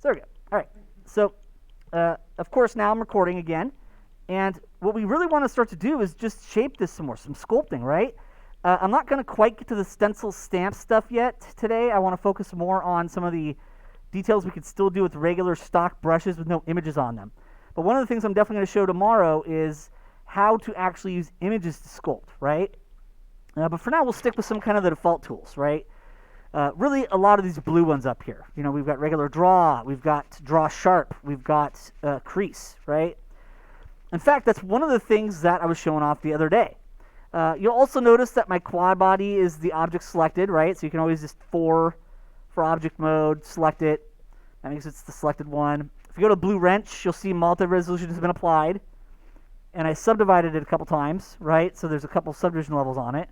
So there we go. All right. So, of course, now I'm recording again. And what we really want to start to do is just shape this some more, some sculpting, right? I'm not going to quite get to the stencil stamp stuff yet today. I want to focus more on some of the details we could still do with regular stock brushes with no images on them. But one of the things I'm definitely going to show tomorrow is how to actually use images to sculpt, right? But for now, we'll stick with some kind of the default tools, right? Really, a lot of these blue ones up here. You know, we've got regular draw, we've got draw sharp, we've got crease, right? In fact, that's one of the things that I was showing off the other day. You'll also notice that my quad body is the object selected, right? So you can always just for object mode, select it. That means it's the selected one. If you go to blue wrench, you'll see multi-resolution has been applied. And I subdivided it a couple times, right? So there's a couple subdivision levels on it.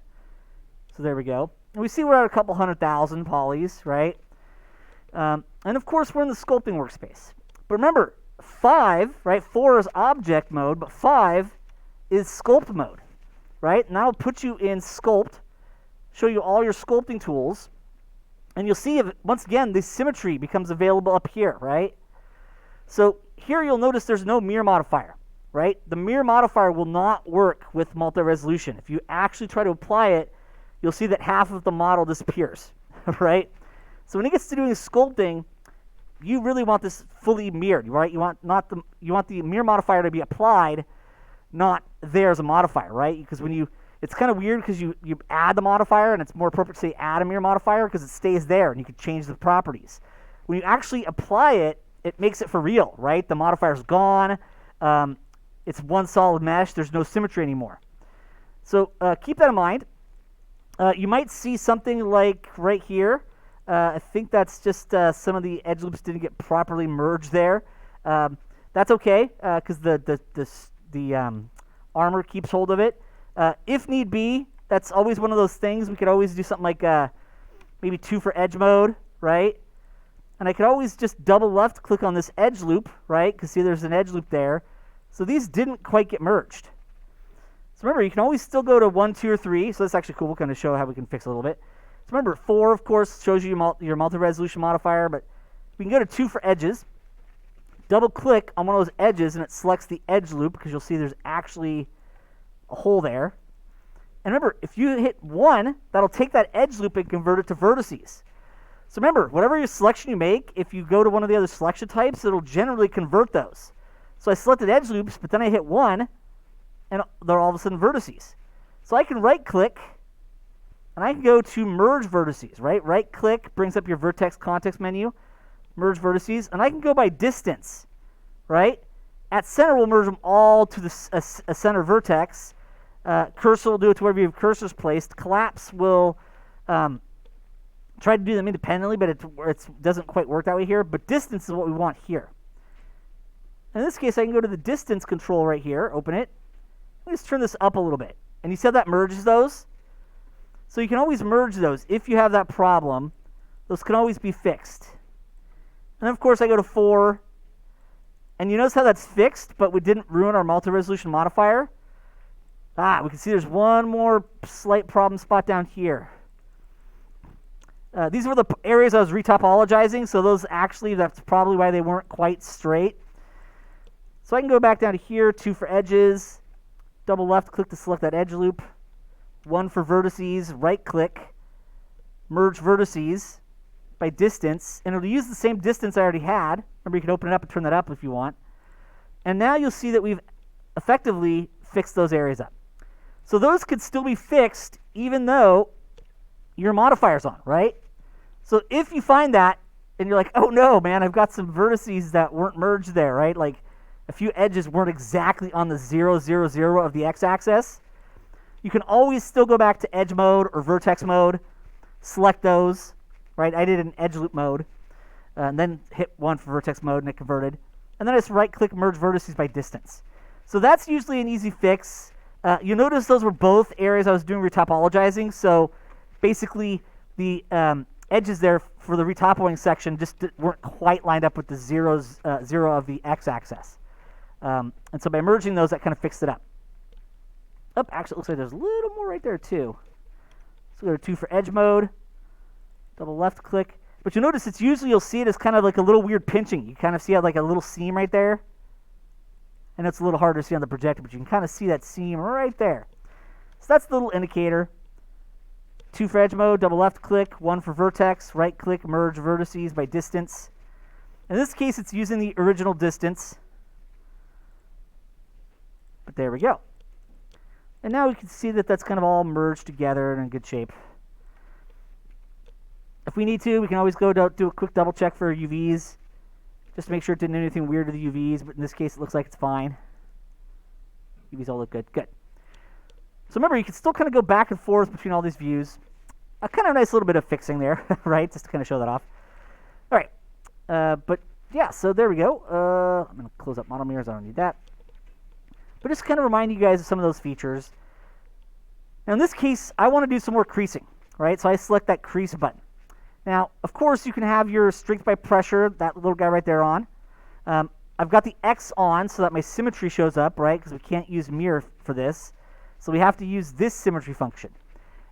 So there we go. And we see we're at a couple 100,000 polys, right? And of course, we're in the sculpting workspace. But remember, 5, right? 4 is object mode, but 5 is sculpt mode, right? And that'll put you in sculpt, show you all your sculpting tools, and you'll see, once again, the symmetry becomes available up here, right? So here you'll notice there's no mirror modifier, right? The mirror modifier will not work with multi-resolution. If you actually try to apply it, you'll see that half of the model disappears, right? So when it gets to doing sculpting, you really want this fully mirrored, right? You want the mirror modifier to be applied, not there as a modifier, right? Because it's kind of weird because you add the modifier, and it's more appropriate to say add a mirror modifier because it stays there and you can change the properties. When you actually apply it, it makes it for real, right? The modifier's gone. It's one solid mesh. There's no symmetry anymore. So keep that in mind. You might see something like right here. I think that's just some of the edge loops didn't get properly merged there. That's okay because the armor keeps hold of it. If need be, that's always one of those things. We could always do something like maybe 2 for edge mode, right? And I could always just double left click on this edge loop, right? Because see, there's an edge loop there. So these didn't quite get merged. So remember, you can always still go to 1, 2, or 3. So that's actually cool. We'll kind of show how we can fix it a little bit. So remember, 4, of course, shows you your multi-resolution modifier, but we can go to 2 for edges. Double click on one of those edges, and it selects the edge loop because you'll see there's actually a hole there. And remember, if you hit 1, that'll take that edge loop and convert it to vertices. So remember, whatever your selection you make, if you go to one of the other selection types, it'll generally convert those. So I selected edge loops, but then I hit 1, and they're all of a sudden vertices. So I can right-click, and I can go to Merge Vertices, right? Right-click brings up your Vertex context menu, Merge Vertices, and I can go by distance, right? At center, we'll merge them all to a center vertex. Cursor will do it to wherever you have cursors placed. Collapse will try to do them independently, but it doesn't quite work that way here. But distance is what we want here. In this case, I can go to the distance control right here, open it. Let's turn this up a little bit. And you see how that merges those? So you can always merge those. If you have that problem, those can always be fixed. And then, of course, I go to 4. And you notice how that's fixed, but we didn't ruin our multi-resolution modifier? We can see there's one more slight problem spot down here. These were the areas I was retopologizing, so those actually, that's probably why they weren't quite straight. So I can go back down to here, 2 for edges, double left click to select that edge loop, 1 for vertices, right click, merge vertices by distance, and it'll use the same distance I already had. Remember, you can open it up and turn that up if you want. And now you'll see that we've effectively fixed those areas up. So those could still be fixed even though your modifier's on, right? So if you find that and you're like, oh no, man, I've got some vertices that weren't merged there, right? Like a few edges weren't exactly on the 0, 0, 0 of the x-axis. You can always still go back to edge mode or vertex mode, select those, right? I did an edge loop mode, and then hit 1 for vertex mode and it converted. And then I just right-click merge vertices by distance. So that's usually an easy fix. You'll notice those were both areas I was doing retopologizing. So basically the edges there for the retopoling section just weren't quite lined up with the 0 of the x-axis. And so by merging those, that kind of fixed it up. Actually, it looks like there's a little more right there too. So go to 2 for edge mode, double left click. But you'll notice it's usually, you'll see it as kind of like a little weird pinching. You kind of see like a little seam right there. And it's a little harder to see on the projector, but you can kind of see that seam right there. So that's the little indicator. 2 for edge mode, double left click, 1 for vertex, right click, merge vertices by distance. In this case, it's using the original distance. But there we go. And now we can see that that's kind of all merged together and in good shape. If we need to, we can always go do a quick double check for UVs. Just to make sure it didn't do anything weird to the UVs, but in this case it looks like it's fine. UVs all look good. Good. So remember, you can still kind of go back and forth between all these views. A kind of nice little bit of fixing there, right? Just to kind of show that off. All right. But yeah, so there we go. I'm going to close up model mirrors. I don't need that. But just kind of remind you guys of some of those features. Now in this case, I want to do some more creasing, right? So I select that crease button. Now, of course, you can have your strength by pressure, that little guy right there on. I've got the X on so that my symmetry shows up, right? Because we can't use mirror for this. So we have to use this symmetry function.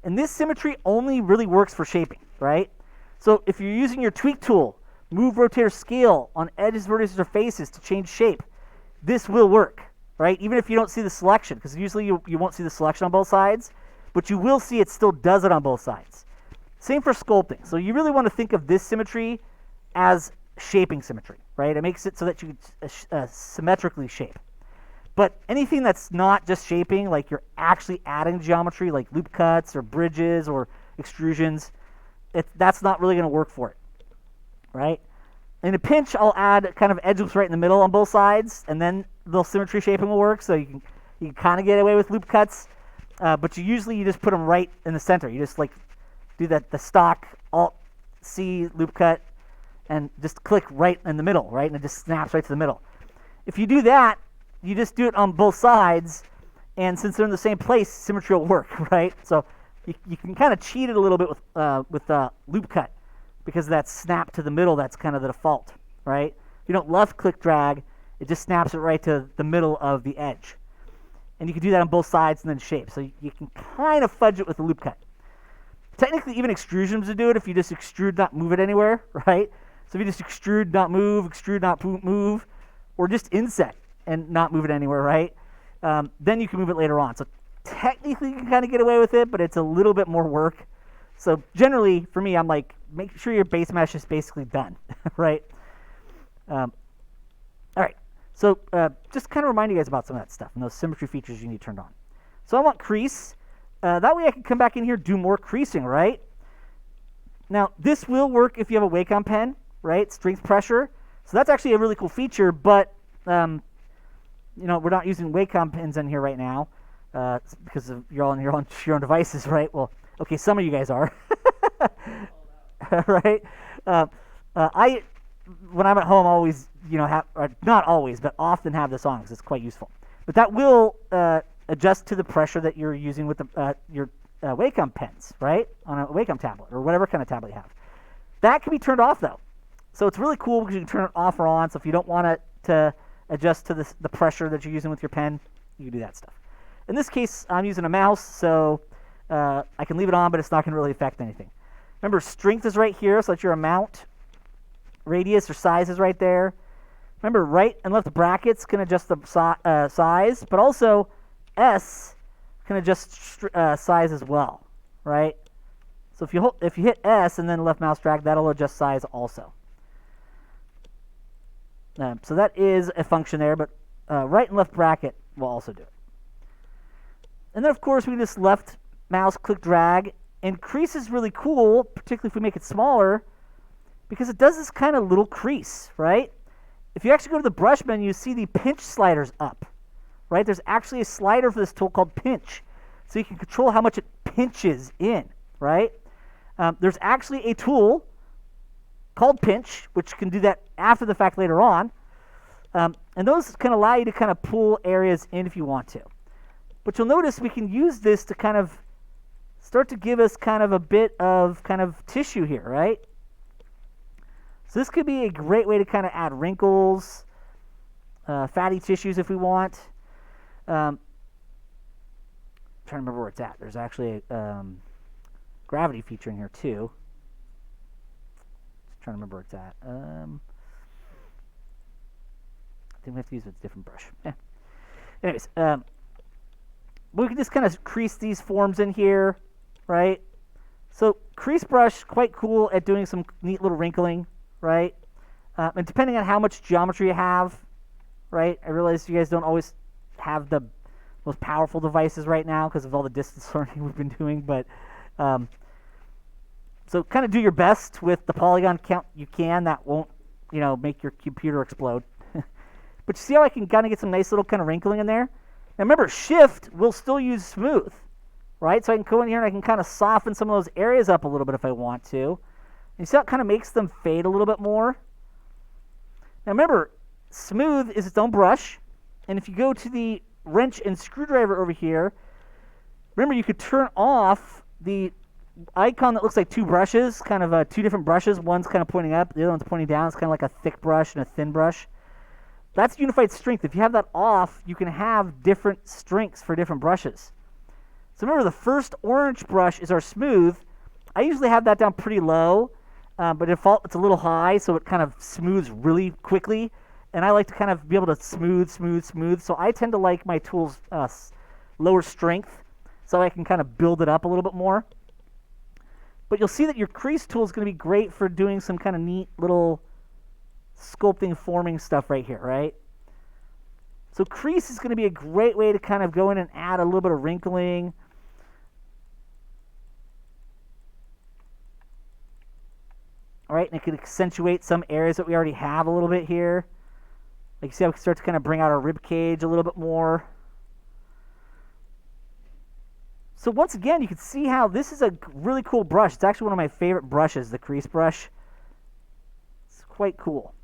And this symmetry only really works for shaping, right? So if you're using your tweak tool, move, rotate, or scale on edges, vertices, or faces to change shape, this will work, right? Even if you don't see the selection, because usually you won't see the selection on both sides, but you will see it still does it on both sides. Same for sculpting. So you really want to think of this symmetry as shaping symmetry, right? It makes it so that you can symmetrically shape. But anything that's not just shaping, like you're actually adding geometry, like loop cuts or bridges or extrusions, that's not really going to work for it, right? In a pinch, I'll add kind of edge loops right in the middle on both sides, and then the symmetry shaping will work. So you can kind of get away with loop cuts, but you just put them right in the center. You just like do the stock Alt-C loop cut and just click right in the middle, right? And it just snaps right to the middle. If you do that, you just do it on both sides, and since they're in the same place, symmetry will work, right? So you can kind of cheat it a little bit with loop cut, because that snap to the middle, that's kind of the default, right? If you don't left click drag, it just snaps it right to the middle of the edge. And you can do that on both sides and then shape. So you can kind of fudge it with a loop cut. Technically, even extrusions would do it if you just extrude, not move it anywhere, right? So if you just extrude, not move, extrude, not move, or just inset and not move it anywhere, right? Then you can move it later on. So technically, you can kind of get away with it, but it's a little bit more work. So generally, for me, I'm like, make sure your base mesh is basically done, right? All right. So just kind of remind you guys about some of that stuff and those symmetry features you need turned on. So I want crease. That way I can come back in here, do more creasing, right? Now, this will work if you have a Wacom pen, right? Strength pressure. So that's actually a really cool feature, but you know, we're not using Wacom pens in here right now because you're all on your own devices, right? Well, okay, some of you guys are, right? When I'm at home, always, you know, not always, but often have this on because it's quite useful. But that will adjust to the pressure that you're using with your Wacom pens, right? On a Wacom tablet or whatever kind of tablet you have. That can be turned off though. So it's really cool because you can turn it off or on. So if you don't want it to adjust to the pressure that you're using with your pen, you can do that stuff. In this case, I'm using a mouse, so I can leave it on, but it's not going to really affect anything. Remember, strength is right here, so that's your amount. Radius or size is right there. Remember, right and left brackets can adjust the size, but also S can adjust size as well, right? So if you hit S and then left mouse drag, that'll adjust size also. So that is a function there, but right and left bracket will also do it. And then, of course, we just left mouse click drag. And crease is really cool, particularly if we make it smaller, because it does this kind of little crease, right? If you actually go to the brush menu, you see the pinch sliders up, right? There's actually a slider for this tool called pinch. So you can control how much it pinches in, right? There's actually a tool called pinch, which can do that after the fact later on. And those can allow you to kind of pull areas in if you want to. But you'll notice we can use this to kind of start to give us kind of a bit of kind of tissue here, right? So this could be a great way to kind of add wrinkles, fatty tissues if we want. I'm trying to remember where it's at. There's actually a gravity feature in here too. trying to remember where it's at. I think we have to use a different brush. Yeah. Anyways, we can just kind of crease these forms in here, right? So Crease Brush, quite cool at doing some neat little wrinkling, right? And depending on how much geometry you have, right? I realize you guys don't always have the most powerful devices right now because of all the distance learning we've been doing, but so kind of do your best with the polygon count you can. That won't, make your computer explode. But you see how I can kind of get some nice little kind of wrinkling in there? Now remember, Shift will still use smooth, right? So I can go in here and I can kind of soften some of those areas up a little bit if I want to. And you see how it kind of makes them fade a little bit more? Now remember, smooth is its own brush. And if you go to the wrench and screwdriver over here, remember you could turn off the icon that looks like two brushes, kind of two different brushes. One's kind of pointing up, the other one's pointing down. It's kind of like a thick brush and a thin brush. That's unified strength. If you have that off, you can have different strengths for different brushes. So remember, the first orange brush is our smooth. I usually have that down pretty low, but default it's a little high, so it kind of smooths really quickly. And I like to kind of be able to smooth. So I tend to like my tools lower strength, so I can kind of build it up a little bit more. But you'll see that your crease tool is going to be great for doing some kind of neat little sculpting, forming stuff right here, right? So crease is going to be a great way to kind of go in and add a little bit of wrinkling. All right, and it can accentuate some areas that we already have a little bit here. Like you see how we can start to kind of bring out our rib cage a little bit more. So once again, you can see how this is a really cool brush. It's actually one of my favorite brushes, the Crease Brush. It's quite cool.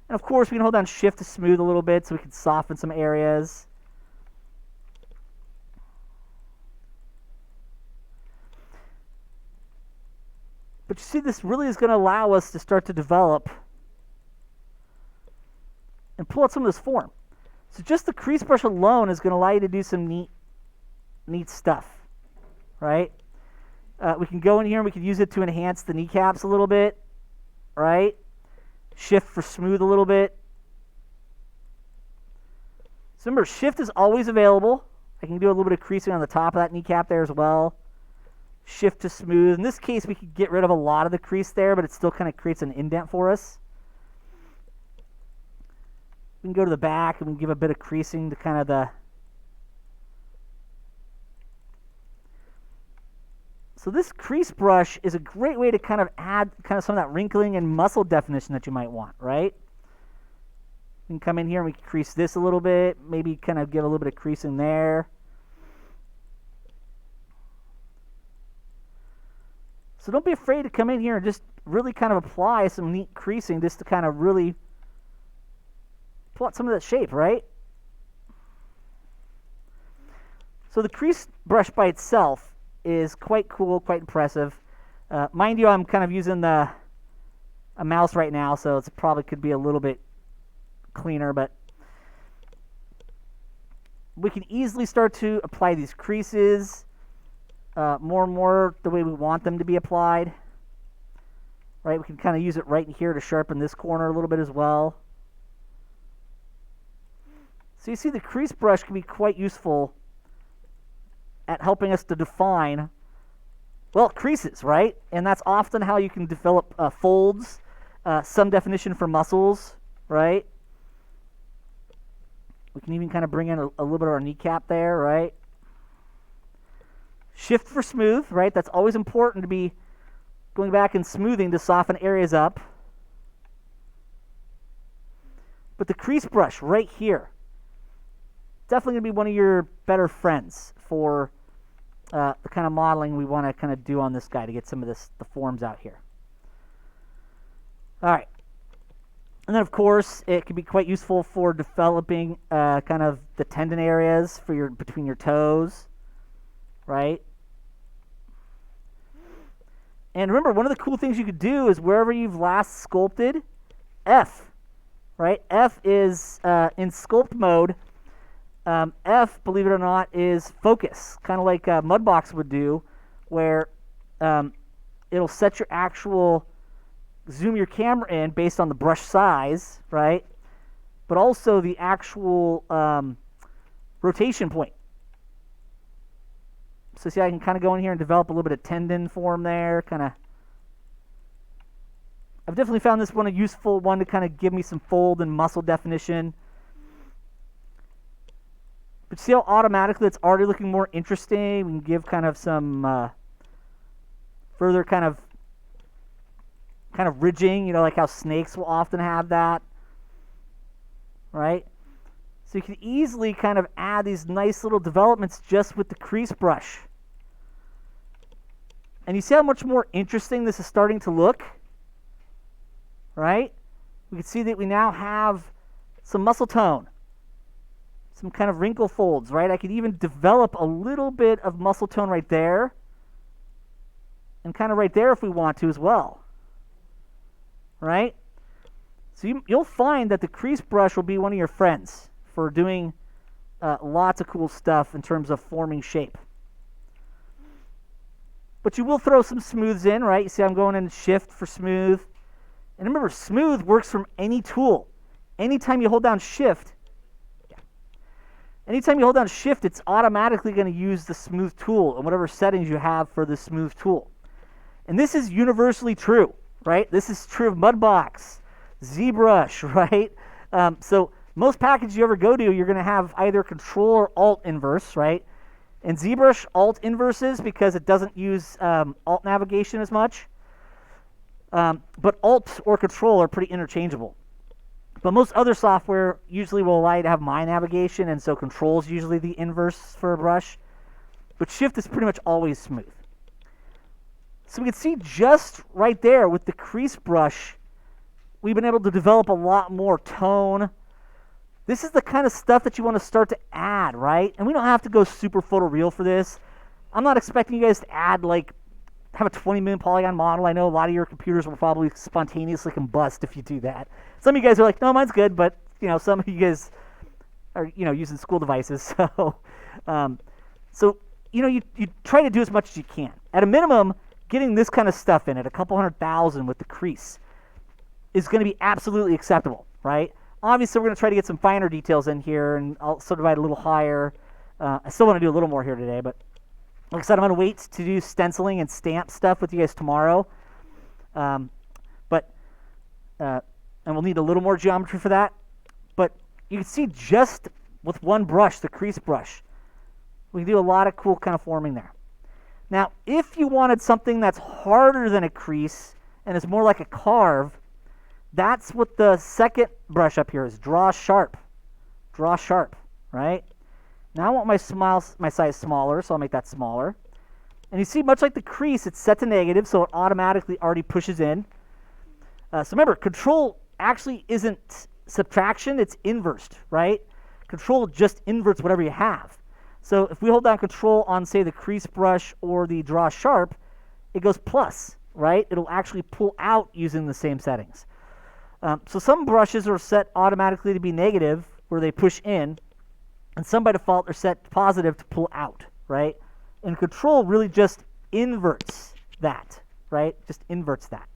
And of course, we can hold down Shift to smooth a little bit so we can soften some areas. But you see, this really is going to allow us to start to develop and pull out some of this form. So just the Crease Brush alone is going to allow you to do some neat stuff. Right? We can go in here and we can use it to enhance the kneecaps a little bit, right? Shift for smooth a little bit. So remember, Shift is always available. I can do a little bit of creasing on the top of that kneecap there as well. Shift to smooth. In this case, we could get rid of a lot of the crease there, but it still kind of creates an indent for us. We can go to the back and we can give a bit of creasing to kind of the... So this Crease Brush is a great way to kind of add kind of some of that wrinkling and muscle definition that you might want, right? We can come in here and we can crease this a little bit, maybe kind of give a little bit of creasing there. So don't be afraid to come in here and just really kind of apply some neat creasing just to kind of really pull out some of that shape, right? So the Crease Brush by itself is quite cool, quite impressive. Mind you, I'm kind of using a mouse right now, so it probably could be a little bit cleaner, but we can easily start to apply these creases more and more the way we want them to be applied. Right? We can kind of use it right in here to sharpen this corner a little bit as well. So you see the Crease Brush can be quite useful at helping us to define, well, creases, right? And that's often how you can develop folds, some definition for muscles, right? We can even kind of bring in a little bit of our kneecap there, right? Shift for smooth, right? That's always important to be going back and smoothing to soften areas up. But the Crease Brush right here, definitely going to be one of your better friends for the kind of modeling we want to kind of do on this guy to get some of the forms out here. All right. And then, of course, it can be quite useful for developing kind of the tendon areas for between your toes, right? And remember, one of the cool things you could do is wherever you've last sculpted, F, right? F is in sculpt mode. F, believe it or not, is focus, kind of like Mudbox would do, where it'll set your actual zoom your camera in based on the brush size, right? But also the actual rotation point. So see, I can kind of go in here and develop a little bit of tendon form there, kind of. I've definitely found this one a useful one to kind of give me some fold and muscle definition. But see how automatically it's already looking more interesting? We can give kind of some further kind of ridging, you know, like how snakes will often have that, right? So you can easily kind of add these nice little developments just with the crease brush. And you see how much more interesting this is starting to look, right? We can see that we now have some muscle tone, some kind of wrinkle folds, right? I could even develop a little bit of muscle tone right there, and kind of right there if we want to as well, right? So you'll find that the crease brush will be one of your friends for doing lots of cool stuff in terms of forming shape. But you will throw some smooths in, right? You see I'm going in shift for smooth. And remember, smooth works from any tool. Anytime you hold down shift, it's automatically going to use the smooth tool and whatever settings you have for the smooth tool. And this is universally true, right? This is true of Mudbox, ZBrush, right? So most packages you ever go to, you're going to have either Control or Alt inverse, right? And ZBrush Alt inverses because it doesn't use Alt navigation as much. But Alt or Control are pretty interchangeable. But most other software usually will allow you to have my navigation, and so Control is usually the inverse for a brush. But Shift is pretty much always smooth. So we can see just right there with the crease brush, we've been able to develop a lot more tone. This is the kind of stuff that you want to start to add, right? And we don't have to go super photoreal for this. I'm not expecting you guys to add, like, have a 20 million polygon model. I know a lot of your computers will probably spontaneously combust if you do that. Some of you guys are like, no, mine's good, but, you know, some of you guys are, you know, using school devices. So, you know, you try to do as much as you can. At a minimum, getting this kind of stuff in at a couple 100,000 with the crease is going to be absolutely acceptable, right? Obviously, we're going to try to get some finer details in here, and I'll subdivide a little higher. I still want to do a little more here today, but like I said, I'm going to wait to do stenciling and stamp stuff with you guys tomorrow. And we'll need a little more geometry for that. But you can see just with one brush, the crease brush, we can do a lot of cool kind of forming there. Now, if you wanted something that's harder than a crease and is more like a carve, that's what the second brush up here is, Draw Sharp. Draw Sharp, right? Now I want my size smaller, so I'll make that smaller. And you see, much like the crease, it's set to negative, so it automatically already pushes in. So remember, Control actually isn't subtraction, it's inversed, right? Control just inverts whatever you have. So if we hold down Control on, say, the crease brush or the Draw Sharp, it goes plus, right? It'll actually pull out using the same settings. So some brushes are set automatically to be negative, where they push in, and some by default are set positive to pull out, right? And Control really just inverts that, right? Just inverts that.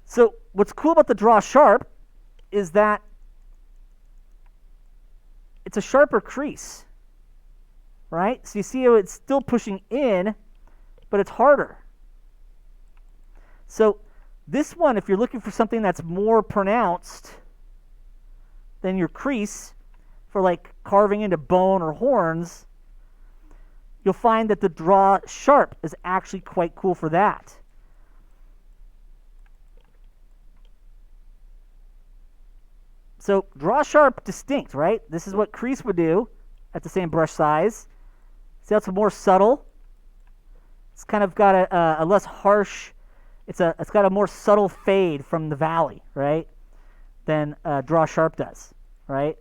So what's cool about the Draw Sharp is that it's a sharper crease, right? So you see how it's still pushing in, but it's harder. So this one, if you're looking for something that's more pronounced than your crease, for like carving into bone or horns, you'll find that the Draw Sharp is actually quite cool for that. So Draw Sharp distinct, right? This is what crease would do at the same brush size. See how it's more subtle? It's kind of got a less harsh, it's got a more subtle fade from the valley, right? Than Draw Sharp does, right?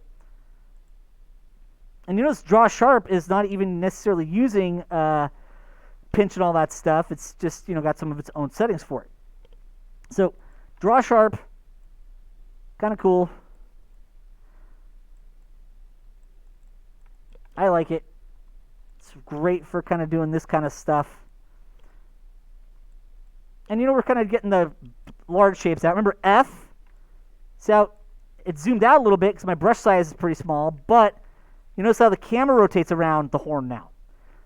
And you notice Draw Sharp is not even necessarily using pinch and all that stuff. It's just, you know, got some of its own settings for it. So Draw Sharp, kind of cool. I like it. It's great for kind of doing this kind of stuff. And you know, we're kind of getting the large shapes out. Remember F? See how it zoomed out a little bit because my brush size is pretty small, but you notice how the camera rotates around the horn now.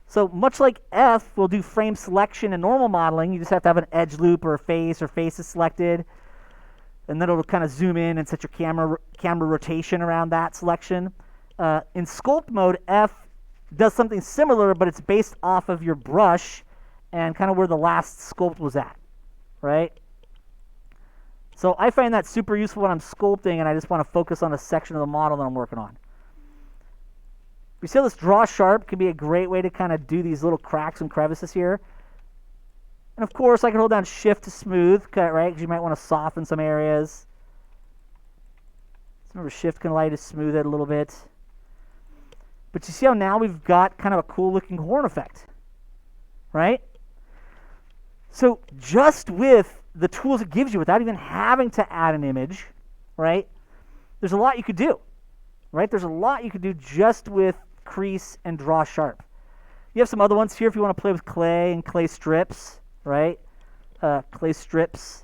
So much like F will do frame selection and normal modeling, you just have to have an edge loop or a face or face is selected, and then it'll kind of zoom in and set your camera rotation around that selection. In sculpt mode, F does something similar, but it's based off of your brush and kind of where the last sculpt was at, right? So I find that super useful when I'm sculpting and I just want to focus on a section of the model that I'm working on. We see how this draw sharp can be a great way to kind of do these little cracks and crevices here. And of course, I can hold down Shift to smooth, right? Because you might want to soften some areas. So remember, Shift can allow you to smooth it a little bit. But you see how now we've got kind of a cool looking horn effect, right? So just with the tools it gives you without even having to add an image, right? There's a lot you could do, right? There's a lot you could do just with crease and draw sharp. You have some other ones here if you want to play with clay and clay strips, right? Clay strips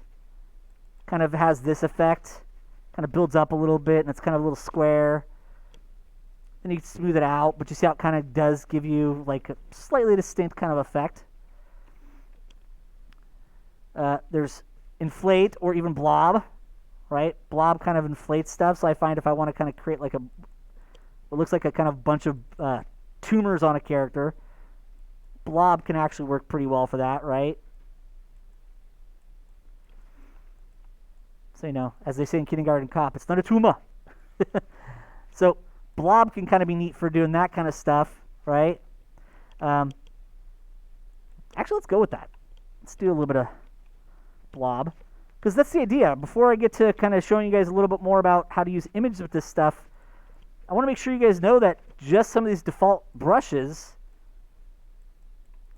kind of has this effect, kind of builds up a little bit and it's kind of a little square. Then you can smooth it out, but you see how it kind of does give you like a slightly distinct kind of effect. There's inflate or even blob, right? Blob kind of inflates stuff, so I find if I want to kind of create like what looks like a kind of bunch of tumors on a character, blob can actually work pretty well for that, right? So, you know, as they say in Kindergarten Cop, it's not a tumor. So blob can kind of be neat for doing that kind of stuff, right? Actually, let's go with that. Let's do a little bit of blob, because that's the idea. Before I get to kind of showing you guys a little bit more about how to use images with this stuff, I want to make sure you guys know that just some of these default brushes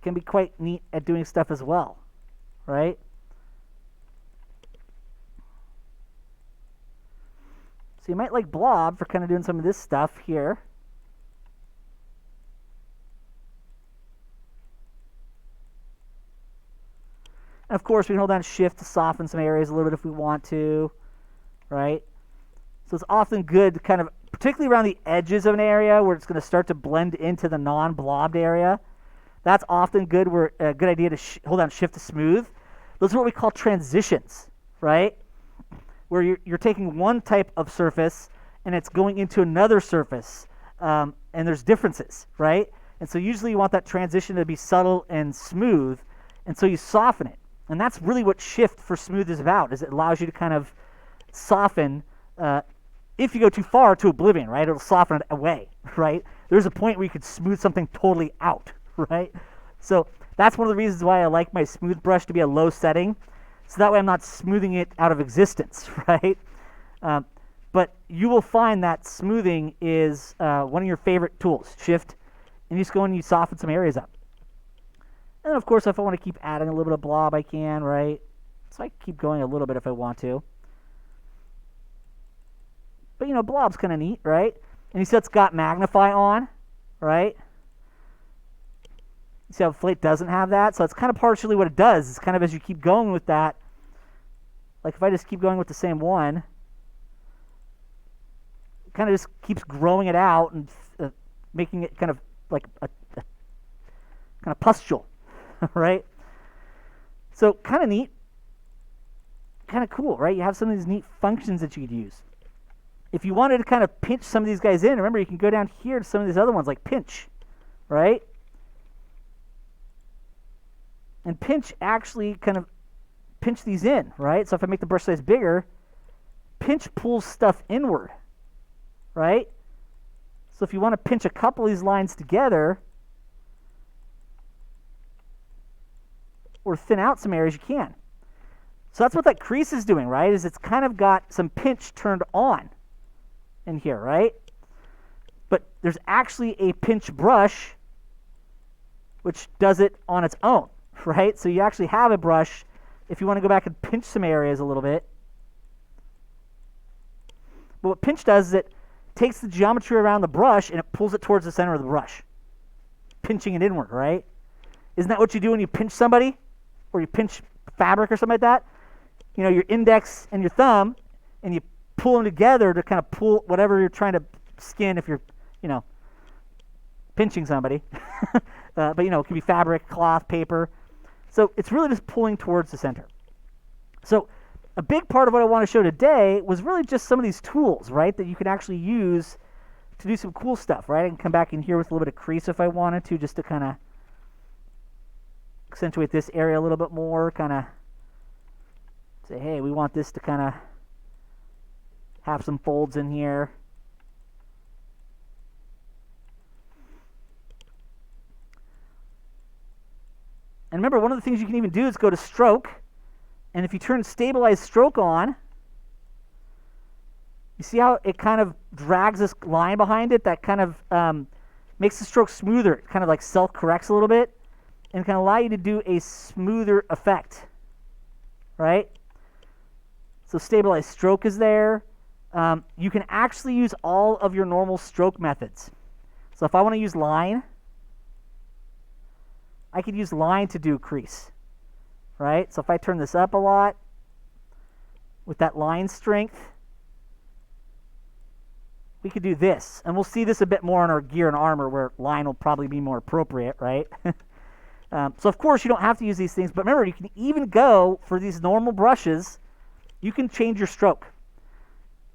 can be quite neat at doing stuff as well, right? So you might like blob for kind of doing some of this stuff here. And of course, we can hold down Shift to soften some areas a little bit if we want to, right? So it's often good to kind of, particularly around the edges of an area where it's going to start to blend into the non-blobbed area. That's often good. A good idea to hold down Shift to smooth. Those are what we call transitions, right? Where you're taking one type of surface and it's going into another surface, and there's differences, right? And so usually you want that transition to be subtle and smooth, and so you soften it. And that's really what Shift for smooth is about, is it allows you to kind of soften. If you go too far to oblivion, right, it'll soften it away, right? There's a point where you could smooth something totally out, right? So that's one of the reasons why I like my smooth brush to be a low setting, so that way I'm not smoothing it out of existence, right? But you will find that smoothing is one of your favorite tools, Shift, and you just go and you soften some areas up. And then, of course, if I want to keep adding a little bit of blob, I can, right? So I can keep going a little bit if I want to. But, you know, blob's kind of neat, right? And you see it's got magnify on, right? You see how inflate doesn't have that? So it's kind of partially what it does. It's kind of as you keep going with that, like if I just keep going with the same one, it kind of just keeps growing it out and making it kind of like a kind of pustule, right? So kind of neat, kind of cool, right? You have some of these neat functions that you could use. If you wanted to kind of pinch some of these guys in, remember you can go down here to some of these other ones like pinch, right? And pinch actually kind of pinch these in, right? So if I make the brush size bigger, pinch pulls stuff inward, right? So if you want to pinch a couple of these lines together or thin out some areas, you can. So that's what that crease is doing, right? Is it's kind of got some pinch turned on in here, right? But there's actually a pinch brush which does it on its own, right? So you actually have a brush if you want to go back and pinch some areas a little bit. But what pinch does is it takes the geometry around the brush and it pulls it towards the center of the brush, pinching it inward, right? Isn't that what you do when you pinch somebody or you pinch fabric or something like that? your index and your thumb, and you pull them together to kind of pull whatever you're trying to skin if you're, pinching somebody. But, it can be fabric, cloth, paper. So it's really just pulling towards the center. So a big part of what I want to show today was really just some of these tools, right, that you can actually use to do some cool stuff, right? I can come back in here with a little bit of crease if I wanted to, just to kind of accentuate this area a little bit more, kind of say, hey, we want this to kind of have some folds in here. And remember, one of the things you can even do is go to stroke, and if you turn stabilize stroke on, you see how it kind of drags this line behind it that kind of makes the stroke smoother. It kind of like self-corrects a little bit and can allow you to do a smoother effect, right? So stabilize stroke is there. You can actually use all of your normal stroke methods. So if I want to use line, I could use line to do crease, right? So if I turn this up a lot with that line strength, we could do this. And we'll see this a bit more in our gear and armor where line will probably be more appropriate, right? So of course you don't have to use these things, but remember, you can even go for these normal brushes, you can change your stroke,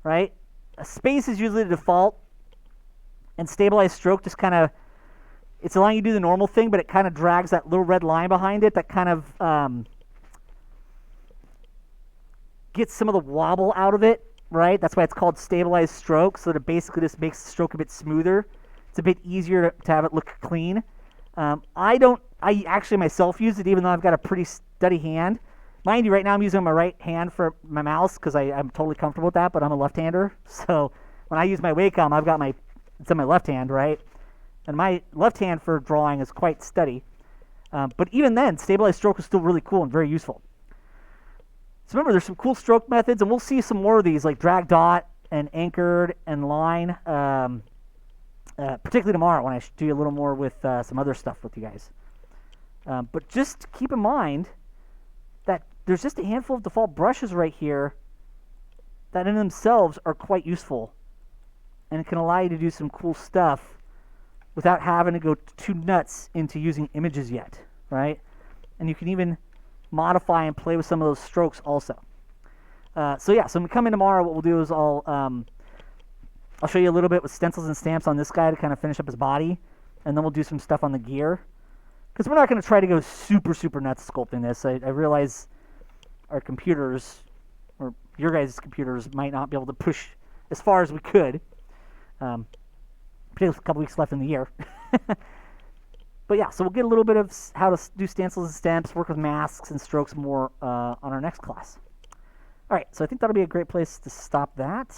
right? A space is usually the default, and stabilized stroke just kind of, it's allowing you to do the normal thing, but it kind of drags that little red line behind it that kind of gets some of the wobble out of it, right? That's why it's called stabilized stroke, so that it basically just makes the stroke a bit smoother. It's a bit easier to have it look clean. I actually myself use it even though I've got a pretty steady hand. Mind you, right now I'm using my right hand for my mouse because I'm totally comfortable with that, but I'm a left-hander. So when I use my Wacom, it's in my left hand, right? And my left hand for drawing is quite steady. But even then, stabilized stroke is still really cool and very useful. So remember, there's some cool stroke methods, and we'll see some more of these, like drag dot and anchored and line, particularly tomorrow when I do a little more with some other stuff with you guys. But just keep in mind that there's just a handful of default brushes right here that in themselves are quite useful and can allow you to do some cool stuff without having to go too nuts into using images yet, right? And you can even modify and play with some of those strokes also. So when we come in tomorrow, what we'll do is I'll show you a little bit with stencils and stamps on this guy to kind of finish up his body, and then we'll do some stuff on the gear. Because we're not going to try to go super, super nuts sculpting this. I realize our computers, or your guys' computers, might not be able to push as far as we could. Particularly with a couple weeks left in the year. But yeah, so we'll get a little bit of how to do stencils and stamps, work with masks and strokes more on our next class. All right, so I think that'll be a great place to stop that.